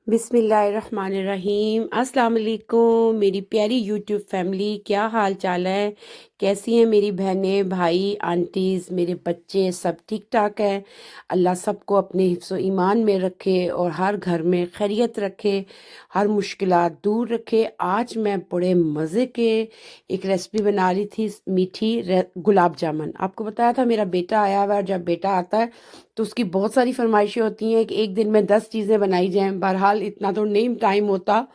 बिस्मिल्लाहिर्रहमानिर्रहीम। अस्सलाम वालेकुम मेरी प्यारी यूट्यूब फैमिली, क्या हाल चाल है? कैसी हैं मेरी बहनें, भाई, आंटीज़, मेरे बच्चे? सब ठीक ठाक है। अल्लाह सबको अपने हिफ्ज़ ईमान में रखे और हर घर में खैरियत रखे, हर मुश्किलात दूर रखे। आज मैं बड़े मज़े के एक रेसिपी बना रही थी, मीठी गुलाब जामुन। आपको बताया था मेरा बेटा आया हुआ है, और जब बेटा आता है तो उसकी बहुत सारी फरमाइशें होती हैं कि एक दिन में 10 चीज़ें बनाई जाएं। बहरहाल इतना तो नहीं टाइम होता,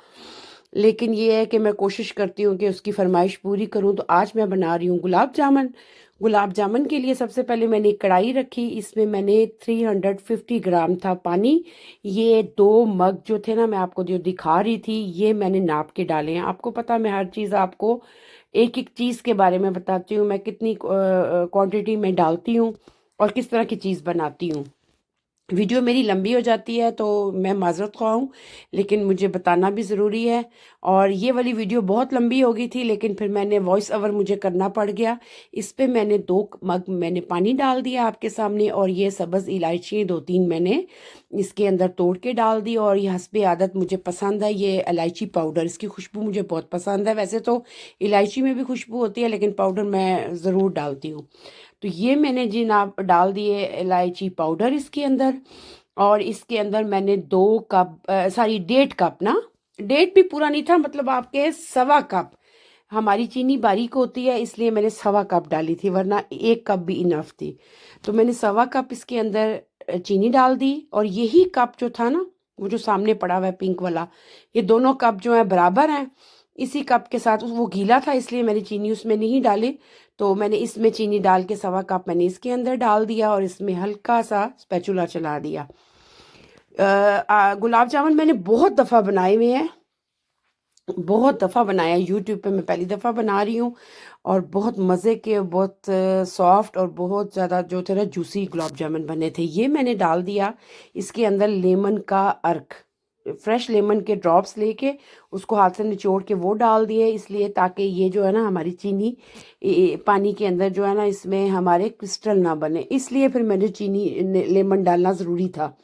लेकिन ये है कि मैं कोशिश करती हूँ कि उसकी फरमाइश पूरी करूँ। तो आज मैं बना रही हूँ गुलाब जामुन। गुलाब जामुन के लिए सबसे पहले मैंने एक कढ़ाई रखी, इसमें मैंने 350 ग्राम था पानी। ये 2 मग जो थे ना, मैं आपको जो दिखा रही थी, ये मैंने नाप के डाले हैं। आपको पता, मैं हर चीज़ आपको एक एक चीज़ के बारे में बताती हूँ, मैं कितनी क्वांटिटी में डालती हूँ और किस तरह की चीज़ बनाती हूँ। वीडियो मेरी लंबी हो जाती है तो मैं माज़रत ख़्वाह हूँ, लेकिन मुझे बताना भी ज़रूरी है। और ये वाली वीडियो बहुत लंबी हो गई थी, लेकिन फिर मैंने वॉइस ओवर मुझे करना पड़ गया। इस पे मैंने 2 मग मैंने पानी डाल दिया आपके सामने, और ये सब्ज़ इलायची 2-3 मैंने इसके अंदर तोड़ के डाल दी। और ये हस्बे आदत मुझे पसंद है ये इलायची पाउडर, इसकी खुशबू मुझे बहुत पसंद है। वैसे तो इलायची में भी खुशबू होती है, लेकिन पाउडर मैं ज़रूर डालती हूँ। तो ये मैंने जनाब डाल दिए इलायची पाउडर इसके अंदर। और इसके अंदर मैंने 2 कप, सॉरी 1.5 कप ना, डेढ़ भी पूरा नहीं था, मतलब आपके 1.25 कप। हमारी चीनी बारीक होती है, इसलिए मैंने 1.25 कप डाली थी, वरना 1 कप भी इनफ थी। तो मैंने 1.25 कप इसके अंदर चीनी डाल दी। और यही कप जो था ना, वो जो सामने पड़ा हुआ है पिंक वाला, ये दोनों कप जो है बराबर हैं। इसी कप के साथ वो गीला था, इसलिए मैंने चीनी उसमें नहीं डाली। तो मैंने इसमें चीनी डाल के 1.25 कप मैंने इसके अंदर डाल दिया, और इसमें हल्का सा स्पैचुला चला दिया। गुलाब जामुन मैंने बहुत दफ़ा बनाए हुए हैं, बहुत दफ़ा बनाया। यूट्यूब पे मैं पहली दफ़ा बना रही हूँ, और बहुत मज़े के, बहुत सॉफ्ट और बहुत ज़्यादा जो थे ना जूसी गुलाब जामुन बने थे। ये मैंने डाल दिया इसके अंदर लेमन का अर्क, फ्रेश लेमन के ड्रॉप्स लेके उसको हाथ से निचोड़ के वो डाल दिए, इसलिए ताकि ये जो है ना हमारी चीनी पानी के अंदर जो है ना, इसमें हमारे क्रिस्टल ना बने, इसलिए फिर मैंने चीनी लेमन डालना ज़रूरी था।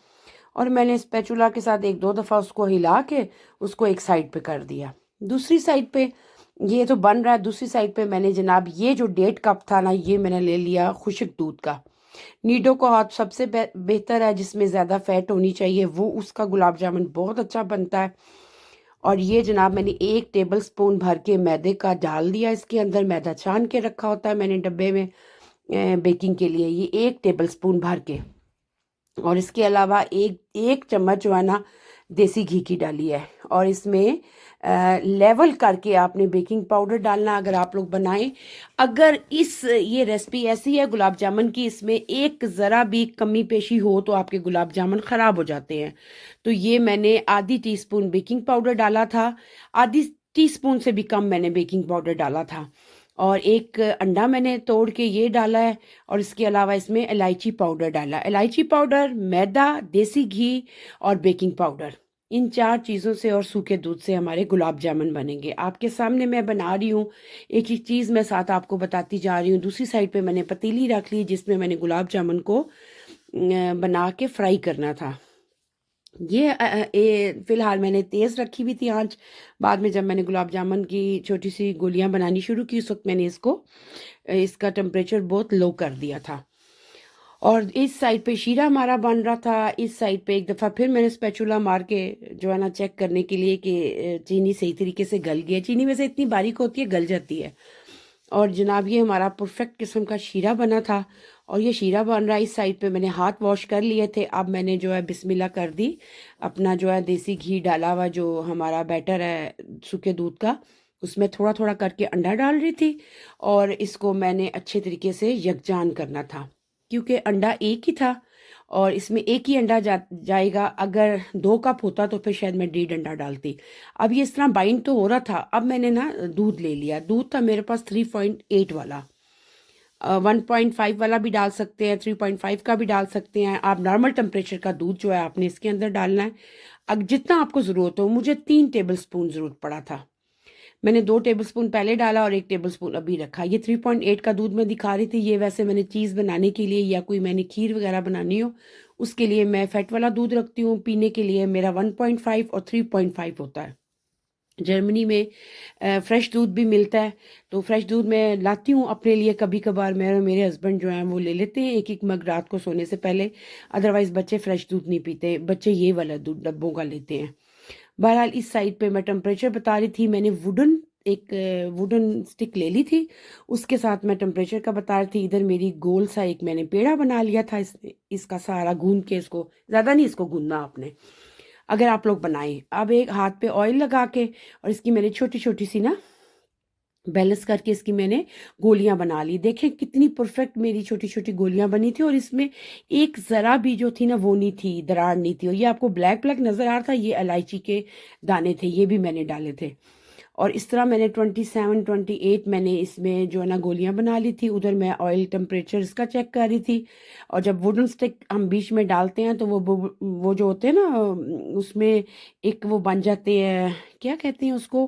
और मैंने स्पैचुला के साथ 1-2 दफ़ा उसको हिला के उसको एक साइड पे कर दिया। दूसरी साइड पे ये तो बन रहा है, दूसरी साइड पे मैंने जनाब ये जो 1.5 कप था ना, ये मैंने ले लिया खुश्क दूध का। नीडो का हाथ सबसे बेहतर है, जिसमें ज़्यादा फैट होनी चाहिए, वो उसका गुलाब जामुन बहुत अच्छा बनता है। और ये जनाब मैंने 1 टेबल स्पून भर के मैदे का डाल दिया इसके अंदर। मैदा छान के रखा होता है मैंने डब्बे में बेकिंग के लिए, ये 1 टेबल स्पून भर के। और इसके अलावा एक एक चम्मच जो है ना देसी घी की डाली है। और इसमें लेवल करके आपने बेकिंग पाउडर डालना, अगर आप लोग बनाएं। अगर ये रेसिपी ऐसी है गुलाब जामुन की, इसमें एक ज़रा भी कमी पेशी हो तो आपके गुलाब जामुन ख़राब हो जाते हैं। तो ये मैंने आधी टीस्पून बेकिंग पाउडर डाला था, आधी टीस्पून से भी कम मैंने बेकिंग पाउडर डाला था। और एक अंडा मैंने तोड़ के ये डाला है। और इसके अलावा इसमें इलायची पाउडर डाला, इलायची पाउडर, मैदा, देसी घी और बेकिंग पाउडर, इन 4 चीज़ों से और सूखे दूध से हमारे गुलाब जामुन बनेंगे। आपके सामने मैं बना रही हूँ, एक एक चीज़ मैं साथ आपको बताती जा रही हूँ। दूसरी साइड पे मैंने पतीली रख ली, जिसमें मैंने गुलाब जामुन को बना के फ्राई करना था। फ़िलहाल मैंने तेज़ रखी हुई थी आंच। बाद में जब मैंने गुलाब जामुन की छोटी सी गोलियां बनानी शुरू की, उस वक्त मैंने इसका टेम्परेचर बहुत लो कर दिया था। और इस साइड पे शीरा हमारा बन रहा था। इस साइड पे एक दफ़ा फिर मैंने स्पैचुला मार के जो है ना चेक करने के लिए कि चीनी सही तरीके से गल गई है। चीनी वैसे इतनी बारीक होती है, गल जाती है। और जनाब ये हमारा परफेक्ट किस्म का शीरा बना था। और ये शीरा बन रहा है। इस साइड पे मैंने हाथ वॉश कर लिए थे। अब मैंने जो है बिस्मिल्लाह कर दी, अपना जो है देसी घी डाला हुआ जो हमारा बैटर है सूखे दूध का, उसमें थोड़ा थोड़ा करके अंडा डाल रही थी। और इसको मैंने अच्छे तरीके से यकजान करना था, क्योंकि अंडा एक ही था और इसमें एक ही अंडा जाएगा। अगर 2 कप होता तो फिर शायद मैं 1.5 अंडा डालती। अब ये इस तरह बाइंड तो हो रहा था। अब मैंने ना दूध ले लिया, दूध था मेरे पास 3.8 वाला। 1.5 वाला भी डाल सकते हैं, 3.5 का भी डाल सकते हैं आप। नॉर्मल टेम्परेचर का दूध जो है आपने इसके अंदर डालना है। अब जितना आपको ज़रूरत हो, मुझे 3 टेबल स्पून ज़रूरत पड़ा था। मैंने 2 टेबलस्पून पहले डाला और 1 टेबलस्पून अभी रखा। ये 3.8 का दूध मैं दिखा रही थी। ये वैसे मैंने चीज़ बनाने के लिए या कोई मैंने खीर वगैरह बनानी हो, उसके लिए मैं फैट वाला दूध रखती हूँ। पीने के लिए मेरा 1.5 और 3.5 होता है। जर्मनी में फ्रेश दूध भी मिलता है, तो फ्रेश दूध मैं लाती हूँ अपने लिए। कभी कभार मैं और मेरे हस्बैंड जो हैं वो ले लेते हैं एक एक मग रात को सोने से पहले। अदरवाइज बच्चे फ्रेश दूध नहीं पीते, बच्चे ये वाला दूध डब्बों का लेते हैं। बहरहाल इस साइड पे मैं टेम्परेचर बता रही थी। मैंने एक वुडन स्टिक ले ली थी, उसके साथ मैं टेम्परेचर का बता रही थी। इधर मेरी गोल सा एक मैंने पेड़ा बना लिया था। इसका सारा गूंद के, इसको ज़्यादा नहीं इसको गूंदना आपने, अगर आप लोग बनाएं। अब एक हाथ पे ऑयल लगा के और इसकी मैंने छोटी छोटी सी ना बैलेंस करके इसकी मैंने गोलियां बना ली। देखें कितनी परफेक्ट मेरी छोटी छोटी गोलियां बनी थी, और इसमें एक ज़रा भी जो थी ना वो नहीं थी, दरार नहीं थी। और ये आपको ब्लैक ब्लैक नज़र आ रहा था, ये इलायची के दाने थे, ये भी मैंने डाले थे। और इस तरह मैंने 27 28 मैंने इसमें जो है ना गोलियां बना ली थी। उधर मैं ऑयल टेम्परेचर इसका चेक कर रही थी। और जब वुडन स्टिक हम बीच में डालते हैं तो वो जो होते हैं ना, उसमें एक वो बन जाते हैं, क्या कहते हैं उसको,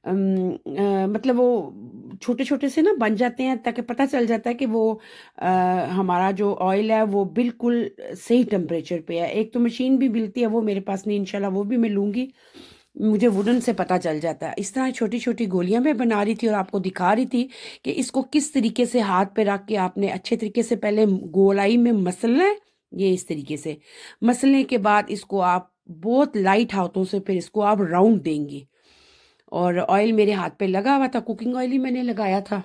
मतलब वो छोटे छोटे से ना बन जाते हैं, ताकि पता चल जाता है कि वो अ, हमारा जो ऑयल है वो बिल्कुल सही टेम्परेचर पे है। एक तो मशीन भी मिलती है, वो मेरे पास नहीं, इंशाल्लाह वो भी मैं लूँगी। मुझे वुडन से पता चल जाता है। इस तरह छोटी छोटी गोलियां मैं बना रही थी और आपको दिखा रही थी कि इसको किस तरीके से हाथ पे रख के आपने अच्छे तरीके से पहले गोलाई में मसलना है। ये इस तरीके से मसलने के बाद इसको आप बहुत लाइट हाथों से फिर इसको आप राउंड देंगे। और ऑयल मेरे हाथ पे लगा हुआ था, कुकिंग ऑयल ही मैंने लगाया था।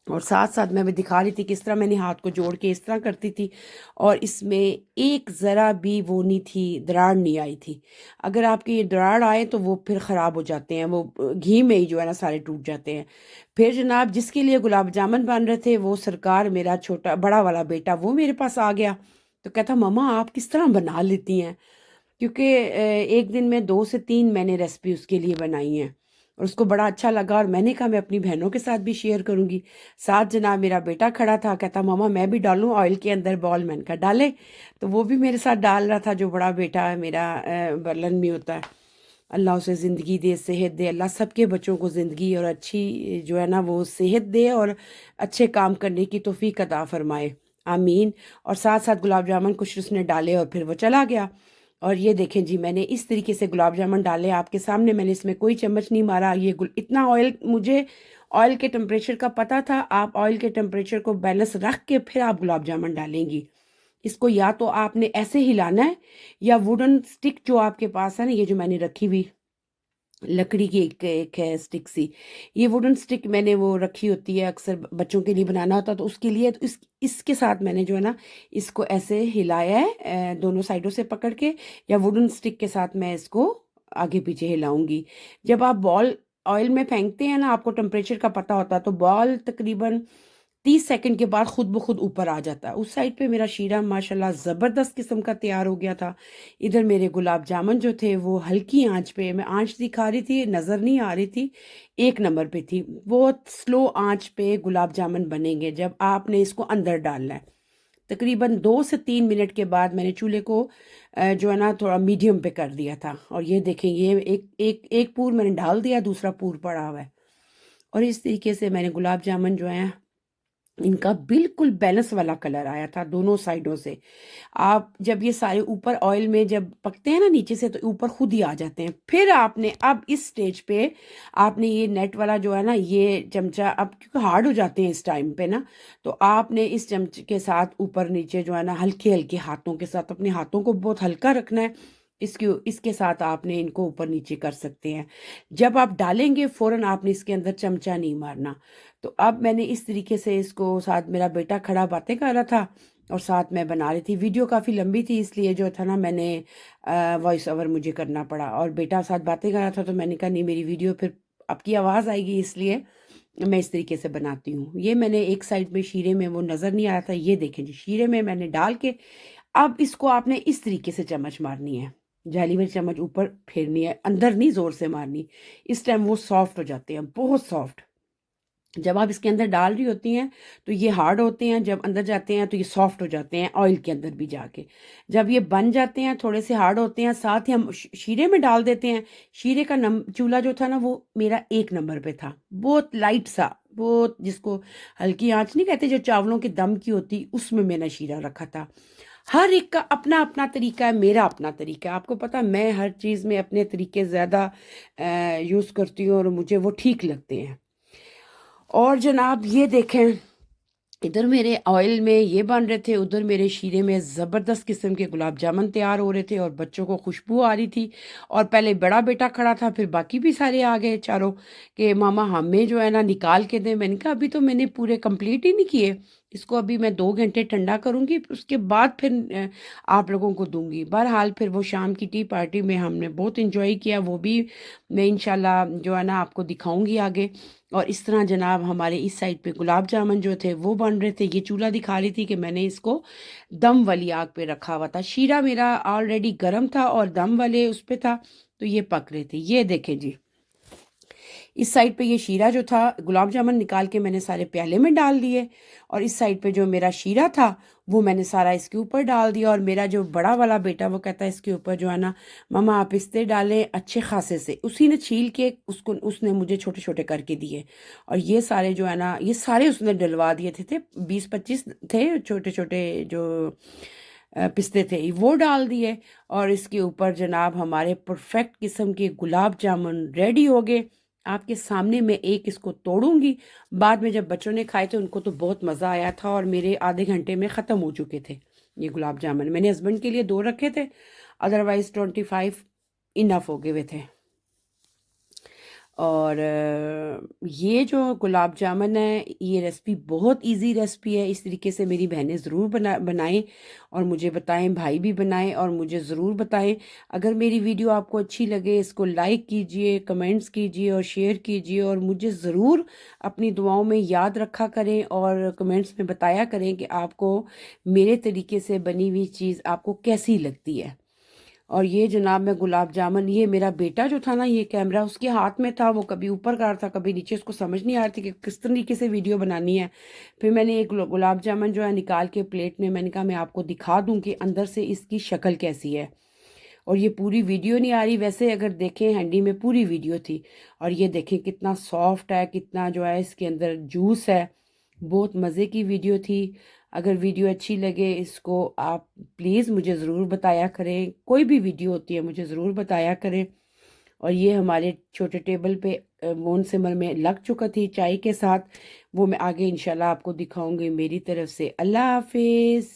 और साथ साथ मैं भी दिखा रही थी किस तरह मैंने हाथ को जोड़ के इस तरह करती थी। और इसमें एक ज़रा भी वो नहीं थी, दरार नहीं आई थी। अगर आपके ये दरार आए तो वो फिर ख़राब हो जाते हैं, वो घी में ही जो है ना सारे टूट जाते हैं। फिर जनाब जिसके लिए गुलाब जामुन बन रहे थे, वो सरकार मेरा छोटा बड़ा वाला बेटा वो मेरे पास आ गया। तो कहता मम्मा आप किस तरह बना लेती हैं, क्योंकि एक दिन में 2 से 3 मैंने रेसिपी उसके लिए बनाई हैं। और उसको बड़ा अच्छा लगा, और मैंने कहा मैं अपनी बहनों के साथ भी शेयर करूंगी। साथ जनाब मेरा बेटा खड़ा था, कहता मामा मैं भी डालूं ऑयल के अंदर बॉल। मैंने कहा डाले, तो वो भी मेरे साथ डाल रहा था। जो बड़ा बेटा है मेरा बर्लन में होता है, अल्लाह उसे ज़िंदगी दे, सेहत दे। अल्लाह सबके बच्चों को ज़िंदगी और अच्छी जो है ना वो सेहत दे, और अच्छे काम करने की तौफीक अता फरमाए, आमीन। और साथ साथ गुलाब जामुन कुछ उसने डाले और फिर वो चला गया। और ये देखें जी, मैंने इस तरीके से गुलाब जामुन डाले आपके सामने। मैंने इसमें कोई चम्मच नहीं मारा। ये इतना ऑयल, मुझे ऑयल के टेम्परेचर का पता था। आप ऑयल के टेम्परेचर को बैलेंस रख के फिर आप गुलाब जामुन डालेंगी। इसको या तो आपने ऐसे हिलाना है, या वुडन स्टिक जो आपके पास है ना, ये जो मैंने रखी हुई लकड़ी की एक है स्टिक सी, ये वुडन स्टिक मैंने वो रखी होती है, अक्सर बच्चों के लिए बनाना होता है तो उसके लिए। तो इसके साथ मैंने जो है ना इसको ऐसे हिलाया है, दोनों साइडों से पकड़ के, या वुडन स्टिक के साथ मैं इसको आगे पीछे हिलाऊंगी। जब आप बॉल ऑयल में फेंकते हैं ना, आपको टेम्परेचर का पता होता है, तो बॉल तकरीबन 30 सेकंड के बाद खुद ब खुद ऊपर आ जाता है। उस साइड पे मेरा शीरा माशाल्लाह ज़बरदस्त किस्म का तैयार हो गया था। इधर मेरे गुलाब जामुन जो थे वो हल्की आंच पे, मैं आंच दिखा रही थी, नज़र नहीं आ रही थी, 1 नंबर पे थी। बहुत स्लो आंच पे गुलाब जामुन बनेंगे जब आपने इसको अंदर डालना है। तकरीबन 2 से 3 मिनट के बाद मैंने चूल्हे को जो है ना थोड़ा मीडियम पे कर दिया था। और ये देखें, ये एक पूर मैंने डाल दिया, दूसरा पूर पड़ा हुआ है। और इस तरीके से मैंने गुलाब जामुन जो है, इनका बिल्कुल बैलेंस वाला कलर आया था दोनों साइडों से। आप जब ये सारे ऊपर ऑयल में जब पकते हैं ना नीचे से, तो ऊपर खुद ही आ जाते हैं। फिर आपने अब इस स्टेज पे आपने ये नेट वाला जो है ना ये चमचा, अब क्योंकि हार्ड हो जाते हैं इस टाइम पे ना, तो आपने इस चमचे के साथ ऊपर नीचे जो है ना हल्के हल्के हाथों के साथ, अपने हाथों को बहुत हल्का रखना है। इसके साथ आपने इनको ऊपर नीचे कर सकते हैं। जब आप डालेंगे फौरन आपने इसके अंदर चमचा नहीं मारना। तो अब मैंने इस तरीके से इसको, साथ मेरा बेटा खड़ा बातें कर रहा था और साथ मैं बना रही थी। वीडियो काफ़ी लंबी थी, इसलिए जो था ना मैंने वॉइस ओवर मुझे करना पड़ा, और बेटा साथ बातें कर रहा था। तो मैंने कहा नहीं, मेरी वीडियो फिर आपकी आवाज़ आएगी, इसलिए मैं इस तरीके से बनाती हूँ। ये मैंने एक साइड में शीरे में वो नज़र नहीं आया था, ये देखें जी, शीरे में मैंने डाल के अब इसको आपने इस तरीके से चम्मच मारनी है, जाली में चम्मच ऊपर फेरनी है, अंदर नहीं जोर से मारनी। इस टाइम वो सॉफ्ट हो जाते हैं, बहुत सॉफ्ट। जब आप इसके अंदर डाल रही होती हैं तो ये हार्ड होते हैं, जब अंदर जाते हैं तो ये सॉफ्ट हो जाते हैं ऑयल के अंदर भी जाके। जब ये बन जाते हैं थोड़े से हार्ड होते हैं, साथ ही हम शीरे में डाल देते हैं। शीरे का चूल्हा जो था ना वो मेरा 1 नंबर पे था, बहुत लाइट सा, बहुत जिसको हल्की आंच नहीं कहते, जो चावलों के दम की होती, उसमें मैंने शीरा रखा था। हर एक का अपना अपना तरीका है, मेरा अपना तरीका है। आपको पता है मैं हर चीज़ में अपने तरीके ज़्यादा यूज़ करती हूँ और मुझे वो ठीक लगते हैं। और जनाब ये देखें, इधर मेरे ऑयल में ये बन रहे थे, उधर मेरे शीरे में ज़बरदस्त किस्म के गुलाब जामुन तैयार हो रहे थे और बच्चों को खुशबू आ रही थी। और पहले बड़ा बेटा खड़ा था, फिर बाकी भी सारे आ गए चारों कि मामा हमें जो है ना निकाल के दें। मैंने कहा अभी तो मैंने पूरे कंप्लीट ही नहीं किए, इसको अभी मैं 2 घंटे ठंडा करूँगी, उसके बाद फिर आप लोगों को दूंगी। बहरहाल फिर वो शाम की टी पार्टी में हमने बहुत इंजॉय किया, वो भी मैं इंशाल्लाह जो है ना आपको दिखाऊंगी आगे। और इस तरह जनाब हमारे इस साइड पे गुलाब जामुन जो थे वो बन रहे थे। ये चूल्हा दिखा रही थी कि मैंने इसको दम वाली आग पे रखा हुआ था। शीरा मेरा ऑलरेडी गर्म था और दम वाले उस पे था, तो ये पक रहे थे। ये देखें जी, इस साइड पे ये शीरा जो था, गुलाब जामुन निकाल के मैंने सारे प्याले में डाल दिए, और इस साइड पे जो मेरा शीरा था वो मैंने सारा इसके ऊपर डाल दिया। और मेरा जो बड़ा वाला बेटा वो कहता है इसके ऊपर जो है ना मम्मा आप पिस्ते डालें अच्छे खासे से, उसी ने छील के उसको उसने मुझे छोटे छोटे करके दिए। और ये सारे जो है ना ये सारे उसने डलवा दिए थे 20-25 थे छोटे छोटे जो पिस्ते थे, वो डाल दिए। और इसके ऊपर जनाब हमारे परफेक्ट किस्म के गुलाब जामुन रेडी हो गए। आपके सामने मैं एक इसको तोड़ूंगी। बाद में जब बच्चों ने खाए थे उनको तो बहुत मज़ा आया था और मेरे आधे घंटे में ख़त्म हो चुके थे ये गुलाब जामुन। मैंने हस्बैंड के लिए 2 रखे थे, अदरवाइज़ 25 इनफ हो गए हुए थे। और ये जो गुलाब जामुन है ये रेसिपी बहुत इजी रेसिपी है। इस तरीके से मेरी बहनें ज़रूर बनाएं और मुझे बताएं, भाई भी बनाएं और मुझे ज़रूर बताएं। अगर मेरी वीडियो आपको अच्छी लगे इसको लाइक कीजिए, कमेंट्स कीजिए और शेयर कीजिए, और मुझे ज़रूर अपनी दुआओं में याद रखा करें और कमेंट्स में बताया करें कि आपको मेरे तरीके से बनी हुई चीज़ आपको कैसी लगती है। और ये जनाब मैं गुलाब जामुन, ये मेरा बेटा जो था ना ये कैमरा उसके हाथ में था, वो कभी ऊपर कर रहा था कभी नीचे, उसको समझ नहीं आ रही थी कि किस तरीके से वीडियो बनानी है। फिर मैंने एक गुलाब जामुन जो है निकाल के प्लेट में, मैंने कहा मैं आपको दिखा दूं कि अंदर से इसकी शक्ल कैसी है। और ये पूरी वीडियो नहीं आ रही, वैसे अगर देखें हैंडी में पूरी वीडियो थी। और ये देखें कितना सॉफ्ट है, कितना जो है इसके अंदर जूस है, बहुत मज़े की वीडियो थी। अगर वीडियो अच्छी लगे इसको आप प्लीज़ मुझे ज़रूर बताया करें, कोई भी वीडियो होती है मुझे ज़रूर बताया करें। और ये हमारे छोटे टेबल पे मोन सिमर में लग चुका थी चाय के साथ, वो मैं आगे इंशाल्लाह आपको दिखाऊंगी। मेरी तरफ से अल्लाह हाफिज़।